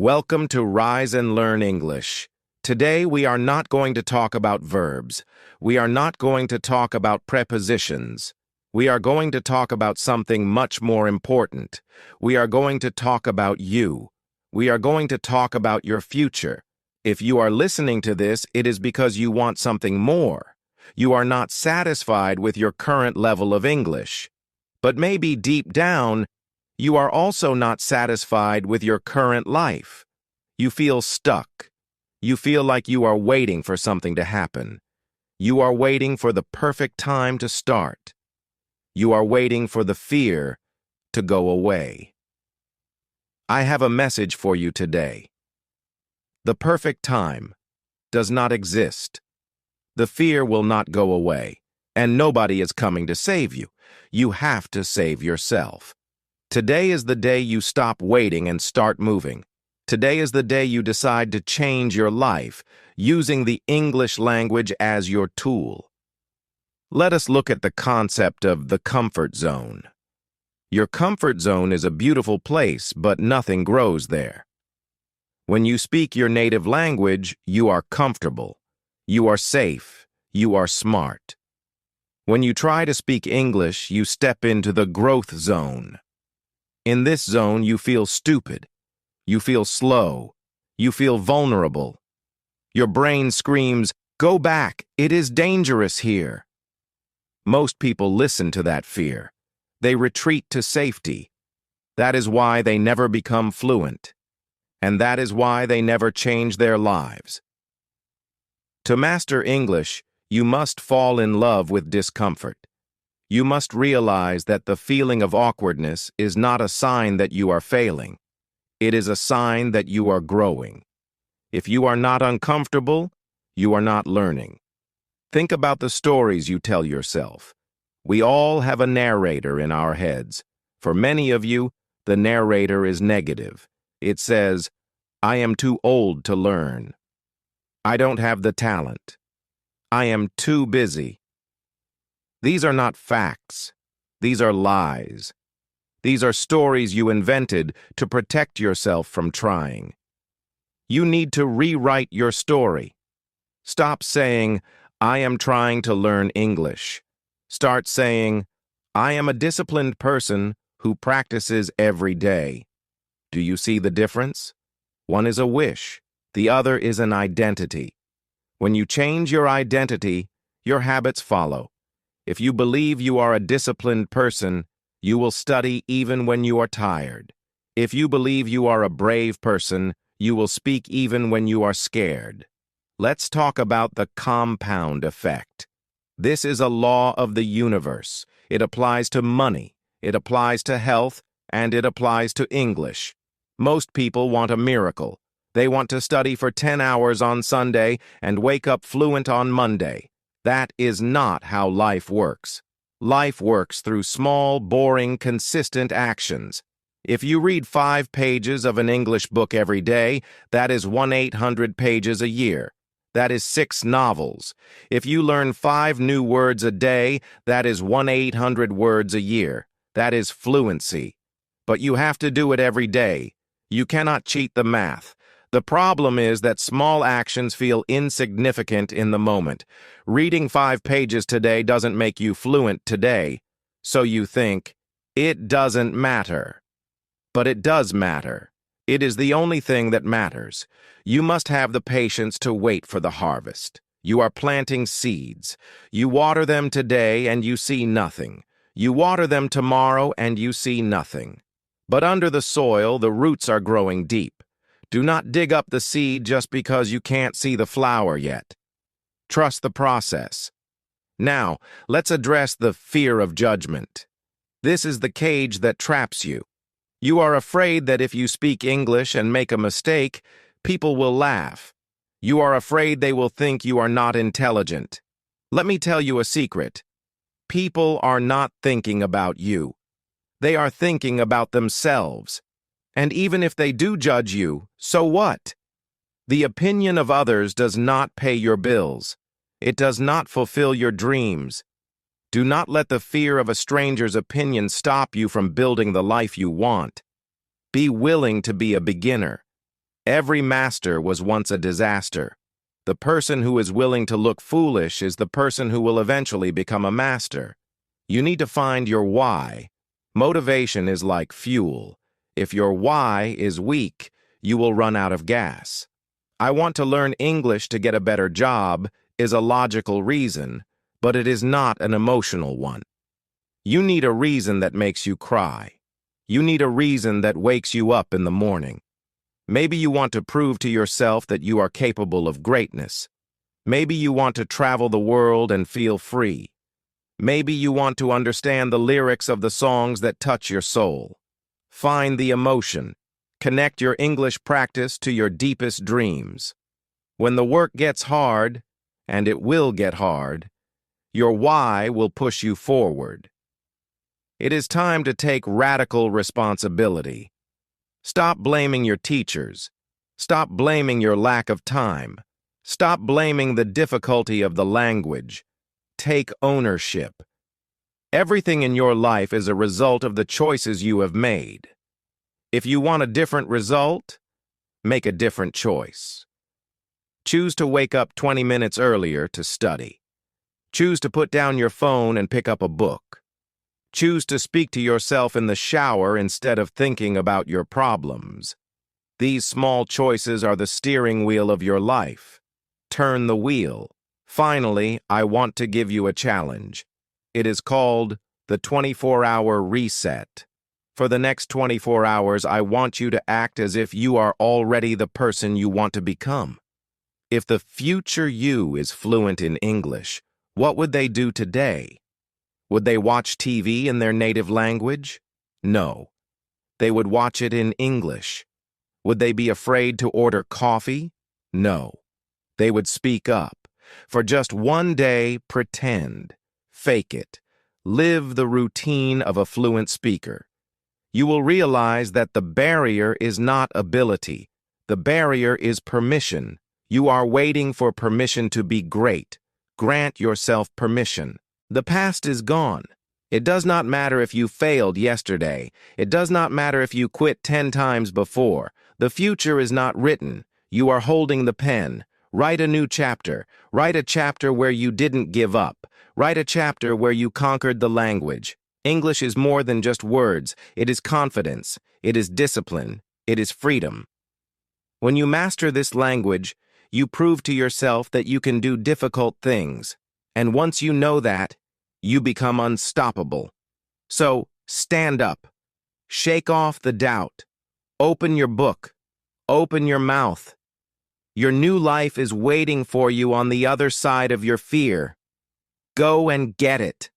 Welcome to Rise and Learn English. Today we are not going to talk about verbs. We are not going to talk about prepositions. We are going to talk about something much more important. We are going to talk about you. We are going to talk about your future. If you are listening to this, it is because you want something more. You are not satisfied with your current level of English. But maybe deep down, you are also not satisfied with your current life. You feel stuck. You feel like you are waiting for something to happen. You are waiting for the perfect time to start. You are waiting for the fear to go away. I have a message for you today. The perfect time does not exist. The fear will not go away, and nobody is coming to save you. You have to save yourself. Today is the day you stop waiting and start moving. Today is the day you decide to change your life, using the English language as your tool. Let us look at the concept of the comfort zone. Your comfort zone is a beautiful place, but nothing grows there. When you speak your native language, you are comfortable. You are safe. You are smart. When you try to speak English, you step into the growth zone. In this zone, you feel stupid. You feel slow. You feel vulnerable. Your brain screams, "Go back, it is dangerous here." Most people listen to that fear. They retreat to safety. That is why they never become fluent. And that is why they never change their lives. To master English, you must fall in love with discomfort. You must realize that the feeling of awkwardness is not a sign that you are failing. It is a sign that you are growing. If you are not uncomfortable, you are not learning. Think about the stories you tell yourself. We all have a narrator in our heads. For many of you, the narrator is negative. It says, "I am too old to learn. I don't have the talent. I am too busy." These are not facts. These are lies. These are stories you invented to protect yourself from trying. You need to rewrite your story. Stop saying, "I am trying to learn English." Start saying, "I am a disciplined person who practices every day." Do you see the difference? One is a wish. The other is an identity. When you change your identity, your habits follow. If you believe you are a disciplined person, you will study even when you are tired. If you believe you are a brave person, you will speak even when you are scared. Let's talk about the compound effect. This is a law of the universe. It applies to money, it applies to health, and it applies to English. Most people want a miracle. They want to study for 10 hours on Sunday and wake up fluent on Monday. That is not how life works. Life works through small, boring, consistent actions. If you read 5 pages of an English book every day, that is 1/800 pages a year. That is 6 novels. If you learn 5 new words a day, that is 1/800 words a year. That is fluency. But you have to do it every day. You cannot cheat the math. The problem is that small actions feel insignificant in the moment. Reading 5 pages today doesn't make you fluent today. So you think, it doesn't matter. But it does matter. It is the only thing that matters. You must have the patience to wait for the harvest. You are planting seeds. You water them today and you see nothing. You water them tomorrow and you see nothing. But under the soil, the roots are growing deep. Do not dig up the seed just because you can't see the flower yet. Trust the process. Now, let's address the fear of judgment. This is the cage that traps you. You are afraid that if you speak English and make a mistake, people will laugh. You are afraid they will think you are not intelligent. Let me tell you a secret. People are not thinking about you. They are thinking about themselves. And even if they do judge you, so what? The opinion of others does not pay your bills. It does not fulfill your dreams. Do not let the fear of a stranger's opinion stop you from building the life you want. Be willing to be a beginner. Every master was once a disaster. The person who is willing to look foolish is the person who will eventually become a master. You need to find your why. Motivation is like fuel. If your why is weak, you will run out of gas. I want to learn English to get a better job is a logical reason, but it is not an emotional one. You need a reason that makes you cry. You need a reason that wakes you up in the morning. Maybe you want to prove to yourself that you are capable of greatness. Maybe you want to travel the world and feel free. Maybe you want to understand the lyrics of the songs that touch your soul. Find the emotion. Connect your English practice to your deepest dreams. When the work gets hard, and it will get hard, your why will push you forward. It is time to take radical responsibility. Stop blaming your teachers. Stop blaming your lack of time. Stop blaming the difficulty of the language. Take ownership. Everything in your life is a result of the choices you have made. If you want a different result, make a different choice. Choose to wake up 20 minutes earlier to study. Choose to put down your phone and pick up a book. Choose to speak to yourself in the shower instead of thinking about your problems. These small choices are the steering wheel of your life. Turn the wheel. Finally, I want to give you a challenge. It is called the 24-hour reset. For the next 24 hours, I want you to act as if you are already the person you want to become. If the future you is fluent in English, what would they do today? Would they watch TV in their native language? No. They would watch it in English. Would they be afraid to order coffee? No. They would speak up. For just one day, pretend. Fake it. Live the routine of a fluent speaker. You will realize that the barrier is not ability. The barrier is permission. You are waiting for permission to be great. Grant yourself permission. The past is gone. It does not matter if you failed yesterday. It does not matter if you quit 10 times before. The future is not written. You are holding the pen. Write a new chapter. Write a chapter where you didn't give up. Write a chapter where you conquered the language. English is more than just words. It is confidence. It is discipline. It is freedom. When you master this language, you prove to yourself that you can do difficult things. And once you know that, you become unstoppable. So, stand up. Shake off the doubt. Open your book. Open your mouth. Your new life is waiting for you on the other side of your fear. Go and get it.